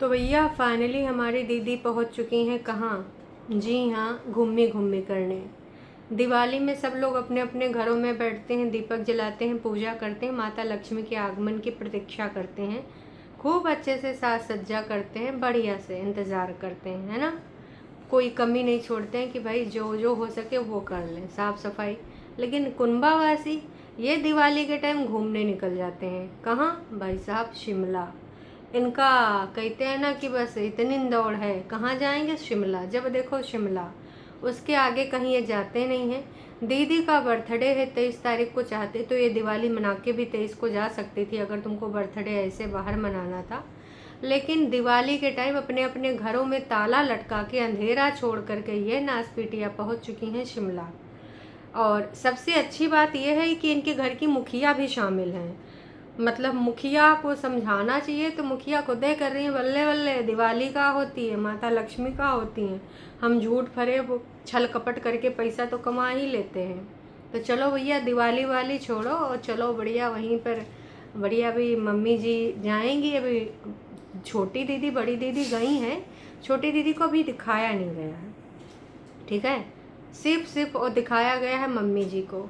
तो भैया फाइनली हमारी दीदी पहुंच चुकी हैं कहाँ। जी हाँ, घूमी घूमी करने। दिवाली में सब लोग अपने अपने घरों में बैठते हैं, दीपक जलाते हैं, पूजा करते हैं, माता लक्ष्मी के आगमन की प्रतीक्षा करते हैं, खूब अच्छे से साज सज्जा करते हैं, बढ़िया से इंतज़ार करते हैं, है ना। कोई कमी नहीं छोड़ते हैं कि भाई जो जो हो सके वो कर लें, साफ सफाई। लेकिन कुंभावासी ये दिवाली के टाइम घूमने निकल जाते हैं कहाँ भाई साहब, शिमला। इनका कहते हैं ना कि बस इतनी दौड़ है, कहाँ जाएंगे, शिमला। जब देखो शिमला, उसके आगे कहीं ये जाते नहीं हैं। दीदी का बर्थडे है 23 तारीख को, चाहते तो ये दिवाली मना के भी 23 को जा सकती थी अगर तुमको बर्थडे ऐसे बाहर मनाना था। लेकिन दिवाली के टाइम अपने अपने घरों में ताला लटका के अंधेरा छोड़ करके ये नासपीटिया पहुंच चुकी हैं शिमला। और सबसे अच्छी बात यह है कि इनके घर की मुखिया भी शामिल हैं। मतलब मुखिया को समझाना चाहिए तो मुखिया खुदे कर रही हैं, बल्ले बल्ले, दिवाली का होती है, माता लक्ष्मी का होती हैं, हम झूठ फरेब छल कपट करके पैसा तो कमा ही लेते हैं। तो चलो भैया दिवाली वाली छोड़ो और चलो बढ़िया वहीं पर, बढ़िया भी मम्मी जी जाएंगी। अभी छोटी दीदी बड़ी दीदी गई हैं, छोटी दीदी को अभी दिखाया नहीं गया है, ठीक है। सिर्फ और दिखाया गया है मम्मी जी को।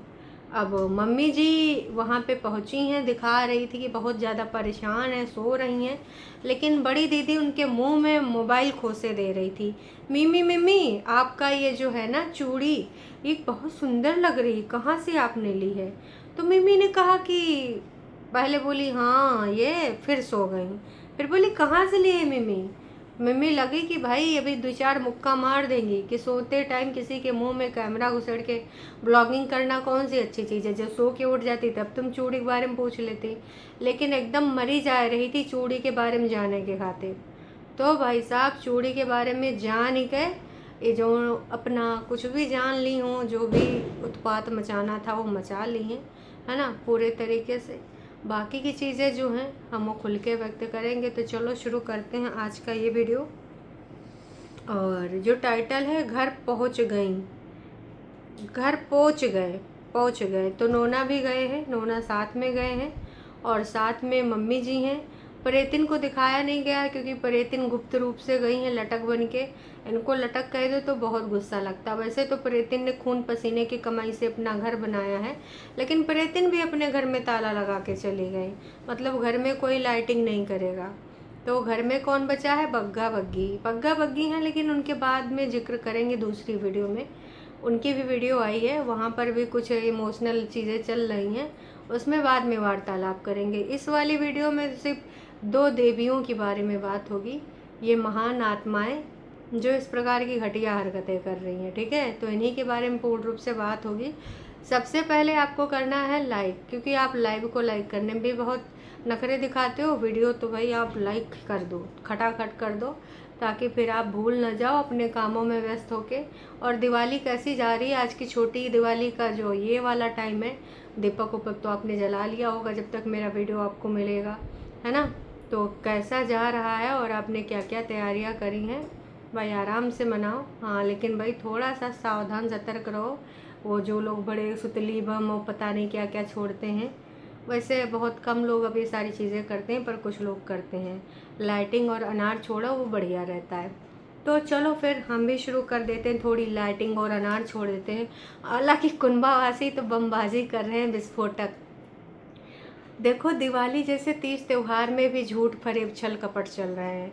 अब मम्मी जी वहाँ पे पहुँची हैं, दिखा रही थी कि बहुत ज़्यादा परेशान है, सो रही हैं। लेकिन बड़ी दीदी उनके मुंह में मोबाइल खोसे दे रही थी। मिमी मिमी, आपका ये जो है ना चूड़ी, ये बहुत सुंदर लग रही, कहाँ से आपने ली है। तो मिमी ने कहा कि, पहले बोली हाँ ये, फिर सो गई। फिर बोली कहाँ से लिए मिमी। मम्मी लगी कि भाई अभी 2-4 मुक्का मार देंगी कि सोते टाइम किसी के मुंह में कैमरा घुसेड़ के ब्लॉगिंग करना कौन सी अच्छी चीज़ है। जब सो के उठ जाती तब तुम चूड़ी के बारे में पूछ लेती। लेकिन एकदम मरी जा रही थी चूड़ी के बारे में जानने के खातिर। तो भाई साहब चूड़ी के बारे में जान ही गए, ये जो अपना कुछ भी जान ली हूँ, जो भी उत्पात मचाना था वो मचा ली हैं, है ना, पूरे तरीके से। बाकी की चीज़ें जो हैं हम वो खुल के व्यक्त करेंगे। तो चलो शुरू करते हैं आज का ये वीडियो। और जो टाइटल है, घर पहुंच गई, घर पहुंच गए। तो नोना भी गए हैं, नोना साथ में गए हैं और साथ में मम्मी जी हैं। परेतिन को दिखाया नहीं गया क्योंकि परेतिन गुप्त रूप से गई हैं लटक बन के। इनको लटक कह दो तो बहुत गुस्सा लगता। वैसे तो परेतिन ने खून पसीने की कमाई से अपना घर बनाया है, लेकिन परेतिन भी अपने घर में ताला लगा के चली गई। मतलब घर में कोई लाइटिंग नहीं करेगा। तो घर में कौन बचा है, बग्गा बग्गी। बग्गा बग्गी हैं, लेकिन उनके बाद में जिक्र करेंगे दूसरी वीडियो में। उनकी भी वीडियो आई है, वहाँ पर भी कुछ इमोशनल चीज़ें चल रही हैं, उसमें बाद में वार्तालाप करेंगे। इस वाली वीडियो में सिर्फ 2 देवियों के बारे में बात होगी, ये महान आत्माएं जो इस प्रकार की घटिया हरकतें कर रही हैं, ठीक है। तो इन्हीं के बारे में पूर्ण रूप से बात होगी। सबसे पहले आपको करना है लाइक, क्योंकि आप लाइव को लाइक करने में भी बहुत नखरे दिखाते हो। वीडियो तो भाई आप लाइक कर दो, खटाखट कर दो, ताकि फिर आप भूल ना जाओ अपने कामों में व्यस्त होके। और दिवाली कैसी जा रही है, आज की छोटी दिवाली का जो ये वाला टाइम है, दीपक उपक तो आपने जला लिया होगा जब तक मेरा वीडियो आपको मिलेगा, है ना। तो कैसा जा रहा है और आपने क्या क्या तैयारियां करी हैं, भाई आराम से मनाओ। हाँ लेकिन भाई थोड़ा सा सावधान सतर्क रहो। वो जो लोग बड़े सुतली बम और पता नहीं क्या क्या छोड़ते हैं, वैसे बहुत कम लोग अब ये सारी चीज़ें करते हैं, पर कुछ लोग करते हैं। लाइटिंग और अनार छोड़ो, वो बढ़िया रहता है। तो चलो फिर हम भी शुरू कर देते हैं, थोड़ी लाइटिंग और अनार छोड़ देते हैं। हालांकि कुंभावासी तो बमबाजी कर रहे हैं, विस्फोटक। देखो दिवाली जैसे तीज त्योहार में भी झूठ फरेब छल कपट चल रहे हैं।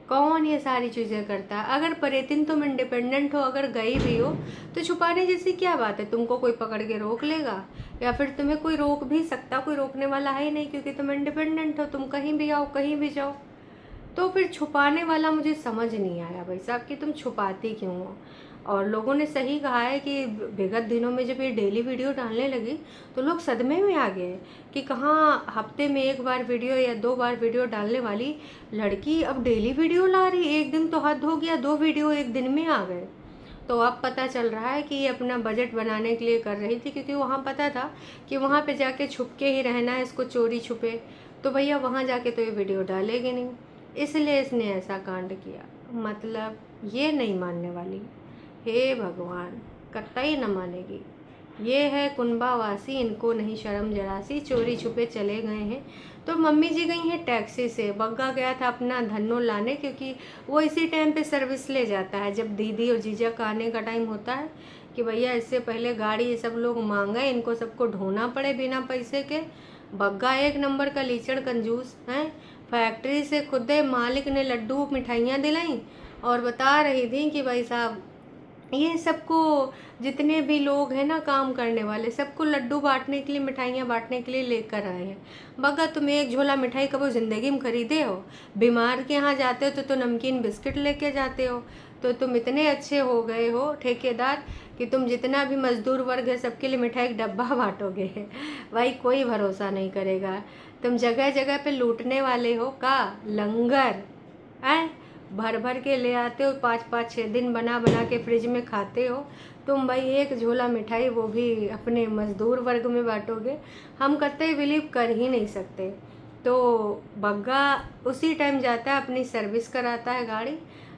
कौन ये सारी चीज़ें करता है। अगर परेतिन तुम इंडिपेंडेंट हो, अगर गई भी हो, तो छुपाने जैसी क्या बात है। तुमको कोई पकड़ के रोक लेगा, या फिर तुम्हें कोई रोक भी सकता, कोई रोकने वाला है ही नहीं, क्योंकि तुम इंडिपेंडेंट हो, तुम कहीं भी आओ कहीं भी जाओ। तो फिर छुपाने वाला मुझे समझ नहीं आया भाई साहब कि तुम छुपाती क्यों हो। और लोगों ने सही कहा है कि विगत दिनों में जब ये डेली वीडियो डालने लगी तो लोग सदमे में आ गए कि कहाँ हफ्ते में 1 बार वीडियो या 2 बार वीडियो डालने वाली लड़की अब डेली वीडियो ला रही। एक दिन तो हद हो गया, 2 वीडियो एक दिन में आ गए। तो अब पता चल रहा है कि ये अपना बजट बनाने के लिए कर रही थी, क्योंकि वहाँ पता था कि वहाँ पे जाके छुप के ही रहना है इसको, चोरी छुपे। तो भैया वहाँ जाके तो ये वीडियो डालेगी नहीं, इसलिए इसने ऐसा कांड किया। मतलब ये नहीं मानने वाली, हे भगवान, कतई न मानेगी। ये है कुनबावासी, इनको नहीं शर्म जरा सी, चोरी छुपे चले गए हैं। तो मम्मी जी गई हैं टैक्सी से, बग्गा गया था अपना धन्नो लाने, क्योंकि वो इसी टाइम पे सर्विस ले जाता है जब दीदी और जीजा का आने का टाइम होता है, कि भैया इससे पहले गाड़ी ये सब लोग मांगे, इनको सबको ढोना पड़े बिना पैसे के। बग्गा एक नंबर का लीचड़ कंजूस है। फैक्ट्री से खुद मालिक ने लड्डू मिठाइयाँ दिलाई और बता रही थी कि भाई साहब ये सबको, जितने भी लोग हैं ना काम करने वाले, सबको लड्डू बांटने के लिए, मिठाइयाँ बांटने के लिए लेकर आए हैं। बगा तुम एक झोला मिठाई कभी ज़िंदगी में खरीदे हो? बीमार के यहाँ जाते हो तो नमकीन बिस्किट लेके जाते हो। तो तुम इतने अच्छे हो गए हो ठेकेदार कि तुम जितना भी मजदूर वर्ग है सबके लिए मिठाई का डब्बा बांटोगे। भाई कोई भरोसा नहीं करेगा। तुम जगह जगह पे लूटने वाले हो का लंगर है, भर भर के ले आते हो, 5-5-6 दिन बना बना के फ्रिज में खाते हो। तुम भाई एक झोला मिठाई वो भी अपने मजदूर वर्ग में बांटोगे? हम कतई बिलीव कर ही नहीं सकते। तो बग्गा उसी टाइम जाता है, अपनी सर्विस कराता है गाड़ी।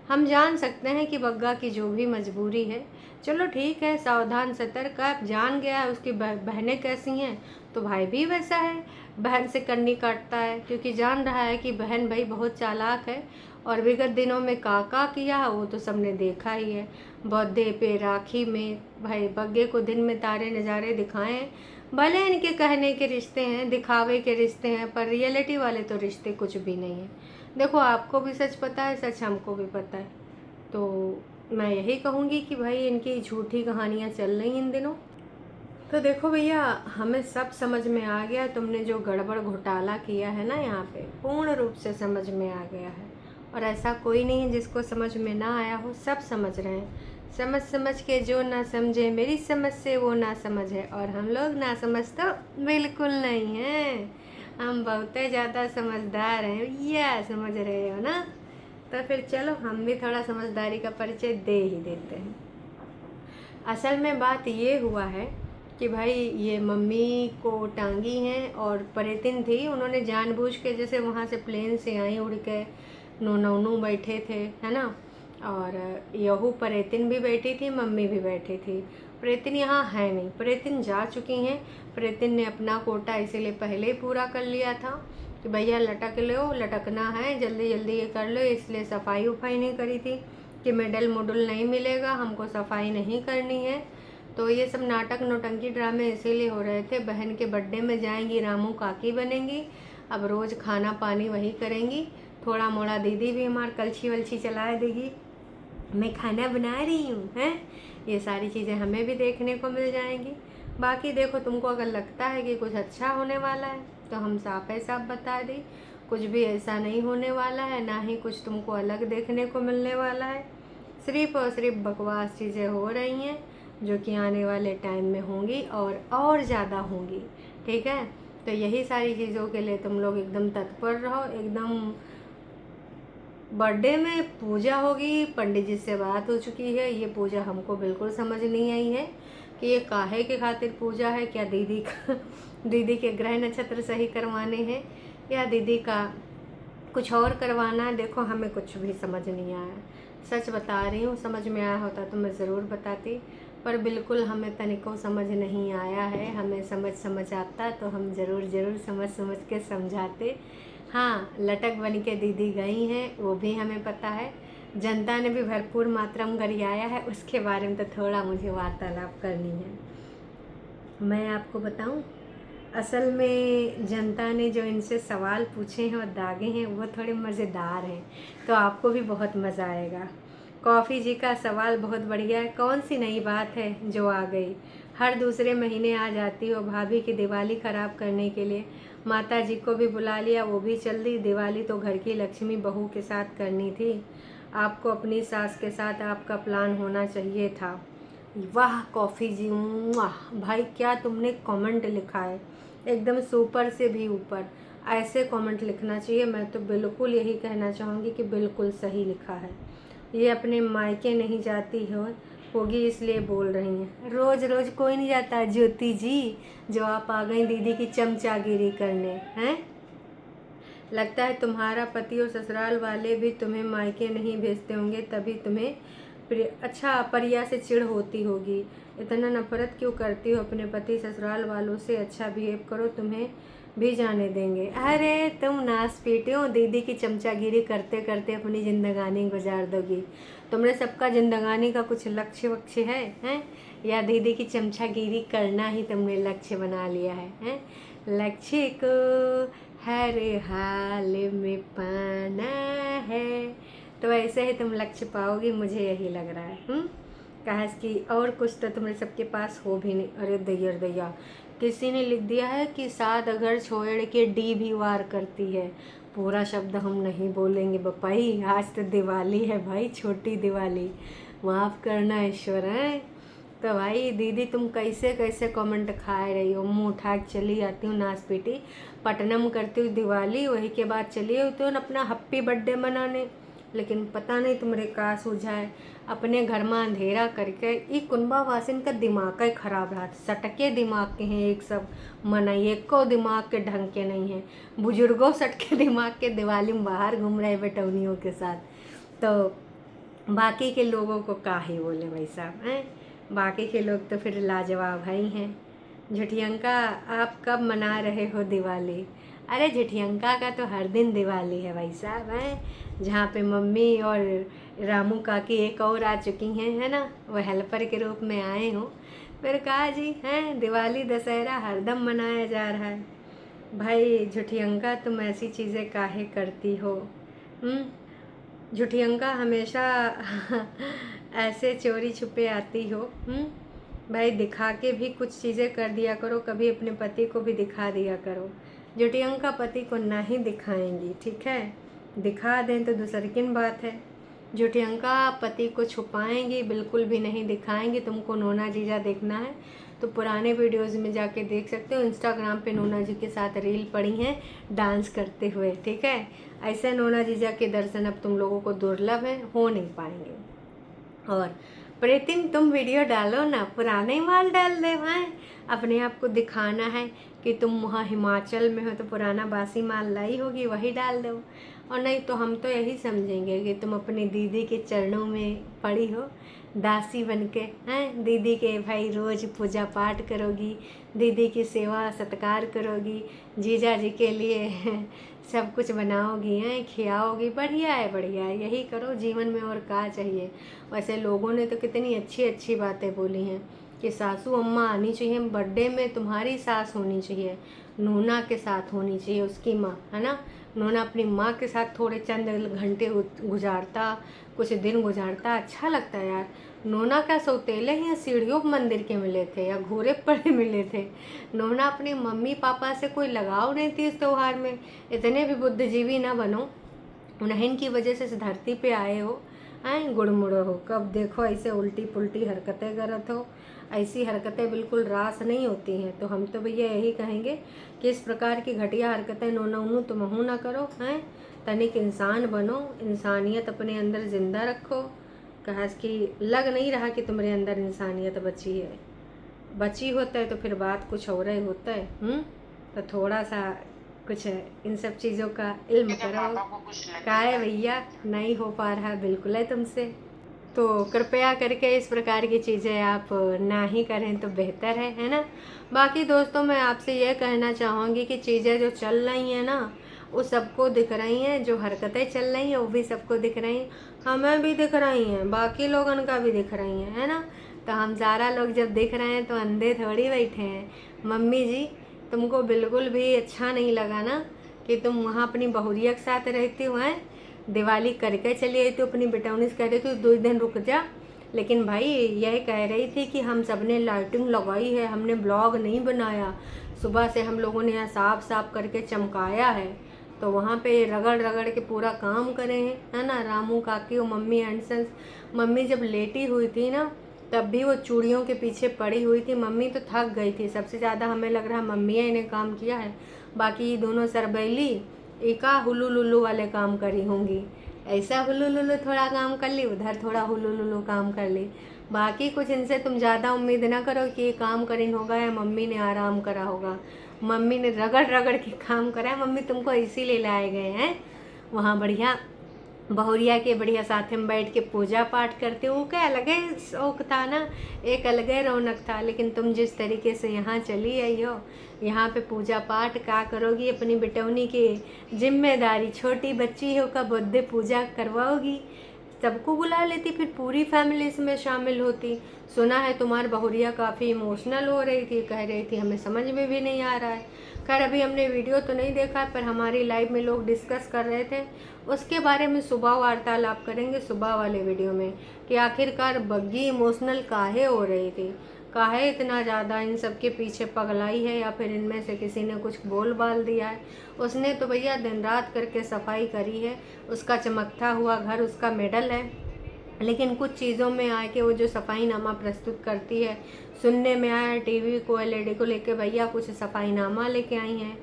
हम जान सकते हैं कि बग्गा की जो भी मजबूरी है, चलो ठीक है, सावधान सतर्क, आप जान गया है उसकी बहनें कैसी हैं, तो भाई भी वैसा है, बहन से कन्नी काटता है, क्योंकि जान रहा है कि बहन भाई बहुत चालाक है। और विगत दिनों में काका किया वो तो सबने देखा ही है। बर्थडे पे, राखी में भाई बग्गे को दिन में तारे नज़ारे दिखाएं। भले इनके कहने के रिश्ते हैं, दिखावे के रिश्ते हैं, पर रियलिटी वाले तो रिश्ते कुछ भी नहीं है। देखो आपको भी सच पता है, सच हमको भी पता है। तो मैं यही कहूँगी कि भाई इनकी झूठी कहानियाँ चल रही इन दिनों। तो देखो भैया, हमें सब समझ में आ गया, तुमने जो गड़बड़ घोटाला किया है ना यहाँ पे, पूर्ण रूप से समझ में आ गया है। और ऐसा कोई नहीं है जिसको समझ में ना आया हो, सब समझ रहे हैं। समझ समझ के जो ना समझे, मेरी समझ से वो ना समझ है। और हम लोग ना समझ तो बिल्कुल नहीं हैं, हम बहुत ज़्यादा समझदार हैं भैया, समझ रहे हो ना? तो फिर चलो हम भी थोड़ा समझदारी का परिचय दे ही देते हैं। असल में बात ये हुआ है कि भाई ये मम्मी को टांगी हैं और परेतिन थी, उन्होंने जानबूझ के, जैसे वहाँ से प्लेन से आई उड़ के, नोनू बैठे थे है ना, और यहू परेतिन भी बैठी थी, मम्मी भी बैठी थी। परेतिन यहाँ है नहीं, परेतिन जा चुकी हैं। परेतिन ने अपना कोटा इसीलिए पहले ही पूरा कर लिया था कि भैया लटक लो, लटकना है, जल्दी जल्दी ये कर लो, इसलिए सफाई उफाई नहीं करी थी कि मेडल मोडल नहीं मिलेगा, हमको सफाई नहीं करनी है। तो ये सब नाटक नौटंकी ड्रामे इसीलिए हो रहे थे। बहन के बर्थडे में जाएंगी, रामू काकी बनेंगी, अब रोज़ खाना पानी वही करेंगी। थोड़ा मोड़ा दीदी भी हमारी कलछी वलछी चला देगी, मैं खाना बना रही हूँ हैं, ये सारी चीज़ें हमें भी देखने को मिल जाएंगी। बाकी देखो, तुमको अगर लगता है कि कुछ अच्छा होने वाला है तो हम साफ है साफ बता दें, कुछ भी ऐसा नहीं होने वाला है, ना ही कुछ तुमको अलग देखने को मिलने वाला है। सिर्फ और सिर्फ बकवास चीज़ें हो रही हैं जो कि आने वाले टाइम में होंगी और ज़्यादा होंगी। ठीक है, तो यही सारी चीज़ों के लिए तुम लोग एकदम तत्पर रहो। एकदम बर्थडे में पूजा होगी, पंडित जी से बात हो चुकी है, ये पूजा हमको बिल्कुल समझ नहीं आई है कि ये काहे के खातिर पूजा है। क्या दीदी का दीदी के ग्रह नक्षत्र सही करवाने हैं या दीदी का कुछ और करवाना है? देखो हमें कुछ भी समझ नहीं आया, सच बता रही हूँ। समझ में आया होता तो मैं ज़रूर बताती, पर बिल्कुल हमें तनिको समझ नहीं आया है। हमें समझ आता तो हम ज़रूर समझ के समझाते। हाँ, लटक बन के दीदी गई हैं, वो भी हमें पता है। जनता ने भी भरपूर मात्रा में गरियाया है, उसके बारे में तो थोड़ा मुझे वार्तालाप करनी है। मैं आपको बताऊं, असल में जनता ने जो इनसे सवाल पूछे हैं और दागे हैं वो थोड़े मज़ेदार हैं, तो आपको भी बहुत मज़ा आएगा। कॉफ़ी जी का सवाल बहुत बढ़िया है। कौन सी नई बात है जो आ गई? हर दूसरे महीने आ जाती हो भाभी की दिवाली ख़राब करने के लिए। माता जी को भी बुला लिया, वो भी चल दी। दिवाली तो घर की लक्ष्मी बहू के साथ करनी थी, आपको अपनी सास के साथ आपका प्लान होना चाहिए था। वाह कॉफ़ी जी, वाह भाई, क्या तुमने कमेंट लिखा है, एकदम सुपर से भी ऊपर। ऐसे कमेंट लिखना चाहिए। मैं तो बिल्कुल यही कहना चाहूँगी कि बिल्कुल सही लिखा है। ये अपने मायके नहीं जाती होगी इसलिए बोल रही हैं। रोज़ रोज़ कोई नहीं जाता ज्योति जी, जो आप आ गई दीदी की चमचागिरी करने हैं। लगता है तुम्हारा पति और ससुराल वाले भी तुम्हें मायके नहीं भेजते होंगे, तभी तुम्हें अच्छा परिया से चिढ़ होती होगी, इतना नफरत क्यों करती हो अपने पति ससुराल वालों से, अच्छा बिहेव करो, तुम्हें भी जाने देंगे। अरे तुम नास पीटे हो, दीदी की चमचागिरी करते करते अपनी जिंदगानी गुजार दोगी। तुमने सबका जिंदगानी का कुछ लक्ष्य वक्ष्य है हैं, या दीदी की चमचागिरी करना ही तुमने लक्ष्य बना लिया है हैं? लक्ष्य को हर हाल में पाना है, तो ऐसे ही तुम लक्ष्य पाओगी, मुझे यही लग रहा है। काश कि और कुछ तो तुम्हारे सबके पास हो भी नहीं। अरे दैया दैया, किसी ने लिख दिया है कि सात अगर छोड़ के डी भी वार करती है। पूरा शब्द हम नहीं बोलेंगे बपाई, आज तो दिवाली है भाई, छोटी दिवाली, माफ़ करना ईश्वर है। तो भाई दीदी तुम कैसे कैसे कमेंट खाए रही हो, मुँह उठा के चली आती हूँ नाच पीटी, पटनम करती हूँ दिवाली, वही के बाद चली हुई तो अपना हैप्पी बर्थडे मनाने। लेकिन पता नहीं तुम्हारे का सूझाए, अपने घर में अंधेरा करके ई कुंबा वासिन का दिमाग ही खराब रहा, सटके दिमाग के हैं एक सब, मनाइए को दिमाग के ढंग के नहीं है, बुजुर्गों सटके दिमाग के दिवाली में बाहर घूम रहे बेटौनियों के साथ। तो बाकी के लोगों को का ही बोले भाई साहब हैं, बाकी के लोग तो फिर लाजवाब ही हैं। झुठियंका आप कब मना रहे हो दिवाली? अरे झुठियंका का तो हर दिन दिवाली है भाई साहब हैं, जहाँ पे मम्मी और रामू काकी एक और आ चुकी हैं, है ना, वह हेल्पर के रूप में आए हों। फिर कहा जी हैं दिवाली दशहरा हरदम मनाया जा रहा है। भाई झुठियंका तुम ऐसी चीज़ें काहे करती हो? झुठियंका हमेशा ऐसे चोरी छुपे आती हो। भाई दिखा के भी कुछ चीज़ें कर दिया करो, कभी अपने पति को भी दिखा दिया करो। झुठियंका पति को नहीं दिखाएंगी, ठीक है, दिखा दें तो दूसरी की बात है। झुठियंका पति को छुपाएंगी, बिल्कुल भी नहीं दिखाएंगी। तुमको नोना जीजा देखना है तो पुराने वीडियोज़ में जाके देख सकते हो, इंस्टाग्राम पे नोना जी के साथ रील पड़ी हैं डांस करते हुए, ठीक है। ऐसे नोना जीजा के दर्शन अब तुम लोगों को दुर्लभ है, हो नहीं पाएंगे। और प्रतिदिन तुम वीडियो डालो ना, पुराने ही माल डाल दे भाई, अपने आप को दिखाना है कि तुम वहाँ हिमाचल में हो तो पुराना बासी माल लाई होगी, वही डाल दो। और नहीं तो हम तो यही समझेंगे कि तुम अपनी दीदी के चरणों में पड़ी हो दासी बन के हैं, दीदी के भाई रोज़ पूजा पाठ करोगी, दीदी की सेवा सत्कार करोगी, जीजा जी के लिए सब कुछ बनाओगी हैं, खियाओगी। बढ़िया है बढ़िया है, यही करो जीवन में, और क्या चाहिए। वैसे लोगों ने तो कितनी अच्छी अच्छी बातें बोली हैं कि सासू अम्मा आनी चाहिए बर्थडे में, तुम्हारी सास होनी चाहिए, नूना के साथ होनी चाहिए उसकी माँ, है ना। नूना अपनी माँ के साथ थोड़े चंद घंटे गुजारता, कुछ दिन गुजारता, अच्छा लगता है यार। नोना क्या सौतेले ही सीढ़ियों मंदिर के मिले थे या घोड़े पड़े मिले थे। नोना अपने मम्मी पापा से कोई लगाव नहीं थी इस त्यौहार में। इतने भी बुद्धिजीवी ना बनो, उन्हीं की वजह से इस धरती पे आए हो, आए गुड़मुड़ो हो, कब देखो ऐसे उल्टी पुल्टी हरकतें करत हो। ऐसी हरकतें बिल्कुल रास नहीं होती हैं। तो हम तो भैया यही कहेंगे कि इस प्रकार की घटिया हरकतें नोना उन्नू तुमहू ना करो हैं, तनिक इंसान बनो, इंसानियत अपने अंदर जिंदा रखो। कहा कि लग नहीं रहा कि तुम्हारे अंदर इंसानियत बची है, बची होता है तो फिर बात कुछ और ही होता है। तो थोड़ा सा कुछ इन सब चीज़ों का इल्म करो। का है भैया, नहीं हो पा रहा बिल्कुल है तुमसे, तो कृपया करके इस प्रकार की चीज़ें आप ना ही करें तो बेहतर है ना। बाकी दोस्तों मैं आपसे ये कहना चाहूँगी कि चीज़ें जो चल रही हैं ना वो सबको दिख रही हैं, जो हरकतें चल रही हैं वो भी सबको दिख रही हैं, हमें भी दिख रही हैं, बाकी लोगों का भी दिख रही हैं, है ना। तो हम सारा लोग जब दिख रहे हैं तो अंधे थोड़ी बैठे हैं। मम्मी जी तुमको बिल्कुल भी अच्छा नहीं लगा ना कि तुम वहाँ अपनी बहुरिया के साथ रहती हो, हैं दिवाली करके चली आई तो अपनी बेटौनी से कह रही थी 2 दिन रुक जा। लेकिन भाई यह कह रही थी कि हम सब ने लाइटिंग लगाई है, हमने ब्लॉग नहीं बनाया, सुबह से हम लोगों ने यहाँ साफ साफ करके चमकाया है, तो वहाँ पे रगड़ रगड़ के पूरा काम करे हैं, है ना। रामू काकी और मम्मी एंड मम्मी जब लेटी हुई थी ना तब भी वो चूड़ियों के पीछे पड़ी हुई थी। मम्मी तो थक गई थी, सबसे ज़्यादा हमें लग रहा मम्मी इन्हें काम किया है, बाकी दोनों सरबैली एका हुलू लुलू वाले काम करी होंगी। ऐसा हुलू लुलू थोड़ा काम कर ली, उधर थोड़ा हुलू लुलू काम कर ली। बाकी कुछ इनसे तुम ज़्यादा उम्मीद ना करो कि ये काम करीन होगा या मम्मी ने आराम करा होगा। मम्मी ने रगड़ रगड़ के काम करा है, मम्मी तुमको इसीलिए लाए गए हैं वहाँ बढ़िया बहुरिया के बढ़िया साथ में बैठ के पूजा पाठ करते, वो क्या अलग ही शौक था ना, एक अलग ही रौनक था। लेकिन तुम जिस तरीके से यहाँ चली आई हो, यहाँ पे पूजा पाठ क्या करोगी, अपनी बेटौनी की जिम्मेदारी, छोटी बच्ची हो का बर्थडे पूजा करवाओगी, सबको बुला लेती, फिर पूरी फैमिली इसमें शामिल होती। सुना है तुम्हारी बहुरिया काफ़ी इमोशनल हो रही थी, कह रही थी हमें समझ में भी नहीं आ रहा है। खैर अभी हमने वीडियो तो नहीं देखा, पर हमारी लाइव में लोग डिस्कस कर रहे थे, उसके बारे में सुबह वार्तालाप करेंगे सुबह वाले वीडियो में, कि आखिरकार बग्गी इमोशनल काहे हो रही थी, काहे इतना ज़्यादा इन सब के पीछे पगलाई है, या फिर इनमें से किसी ने कुछ बोल बाल दिया है। उसने तो भैया दिन रात करके सफाई करी है, उसका चमकता हुआ घर उसका मेडल है। लेकिन कुछ चीज़ों में आए कि वो जो सफाईनामा प्रस्तुत करती है, सुनने में आया टीवी को एलईडी को लेके भैया कुछ सफाईनामा लेके आई हैं।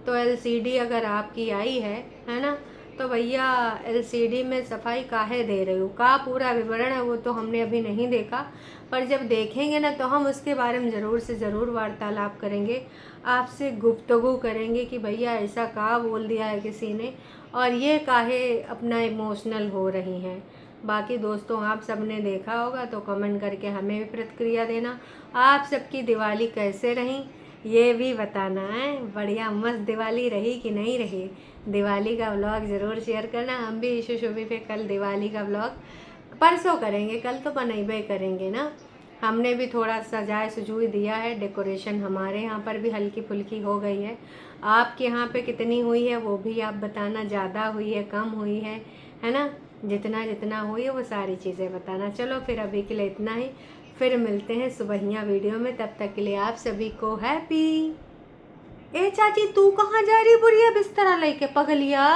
तो एलसीडी अगर आपकी आई है ना, तो भैया एलसीडी में सफाई काहे दे रही हो, का पूरा विवरण है वो तो हमने अभी नहीं देखा, पर जब देखेंगे ना तो हम उसके बारे में ज़रूर से ज़रूर वार्तालाप करेंगे, आपसे गुफ्तगू करेंगे कि भैया ऐसा का बोल दिया है किसी ने, और ये काहे अपना इमोशनल हो रही हैं। बाकी दोस्तों आप सब ने देखा होगा तो कमेंट करके हमें भी प्रतिक्रिया देना, आप सबकी दिवाली कैसे रही ये भी बताना है, बढ़िया मस्त दिवाली रही कि नहीं रही। दिवाली का व्लॉग ज़रूर शेयर करना, हम भी इशू शुभी पे कल दिवाली का व्लॉग परसों करेंगे, कल तो बनैबे करेंगे ना। हमने भी थोड़ा सजाए सुजूई दिया है, डेकोरेशन हमारे यहाँ पर भी हल्की फुल्की हो गई है। आपके यहाँ पे कितनी हुई है वो भी आप बताना, ज़्यादा हुई है कम हुई है ना, जितना जितना हुई है वो सारी चीज़ें बताना। चलो फिर अभी के लिए इतना ही, फिर मिलते हैं सुबहिया वीडियो में, तब तक के लिए आप सभी को हैप्पी। ए चाची तू कहाँ जा रही बुढ़िया बिस्तरा लेके पगलिया,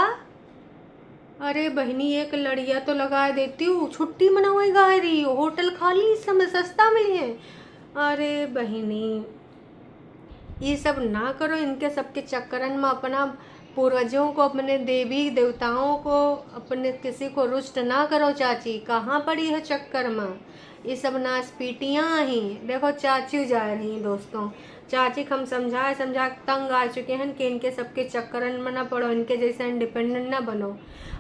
अरे बहनी एक लड़िया तो लगा देती हूँ, छुट्टी मनवाई गा रही हो, होटल खाली इस समय सस्ता मिली है। अरे बहनी ये सब ना करो, इनके सबके चक्करन में अपना पूर्वजों को, अपने देवी देवताओं को, अपने किसी को रुष्ट ना करो। चाची कहाँ पड़ी है चक्कर में, ये सब नासपीटियाँ ही। देखो चाची जा रही दोस्तों, चाची को हम समझा तंग आ चुके हैं कि इनके सबके चक्करन में ना पड़ो, इनके जैसे इंडिपेंडेंट ना बनो।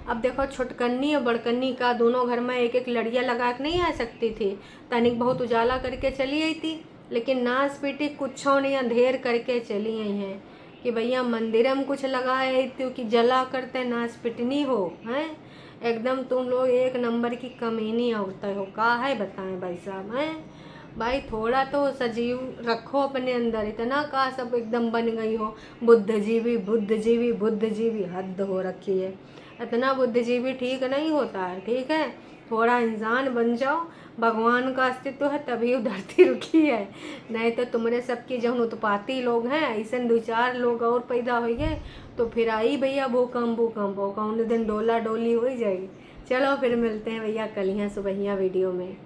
अब देखो छुटकन्नी और बड़कन्नी का दोनों घर में एक एक लड़िया लगा के नहीं आ सकती थी, तनिक बहुत उजाला करके चली आई थी, लेकिन नाच पीटी कुछ नहीं अंधेर करके चली आई हैं कि भैया मंदिर में कुछ लगाए क्योंकि जला करते नाच पिटनी हो हैं। एकदम तुम लोग एक नंबर की कमीनी औरतें हो, का है बताएं भाई साहब हैं। भाई थोड़ा तो सजीव रखो अपने अंदर, इतना का सब एकदम बन गई हो बुद्धिजीवी बुद्धिजीवी बुद्धिजीवी, हद हो रखी है। इतना बुद्धिजीवी ठीक नहीं होता है, ठीक है, थोड़ा इंसान बन जाओ, भगवान का अस्तित्व है तभी धरती रुकी है, नहीं तो तुम्हारे सबके जो उत्पाती लोग हैं ऐसे 2-4 लोग और पैदा हो गए तो फिर आई भैया भूकंप हो, कौन दिन डोला डोली हो जाएगी। चलो फिर मिलते हैं भैया कल यहाँ सुबहिया वीडियो में।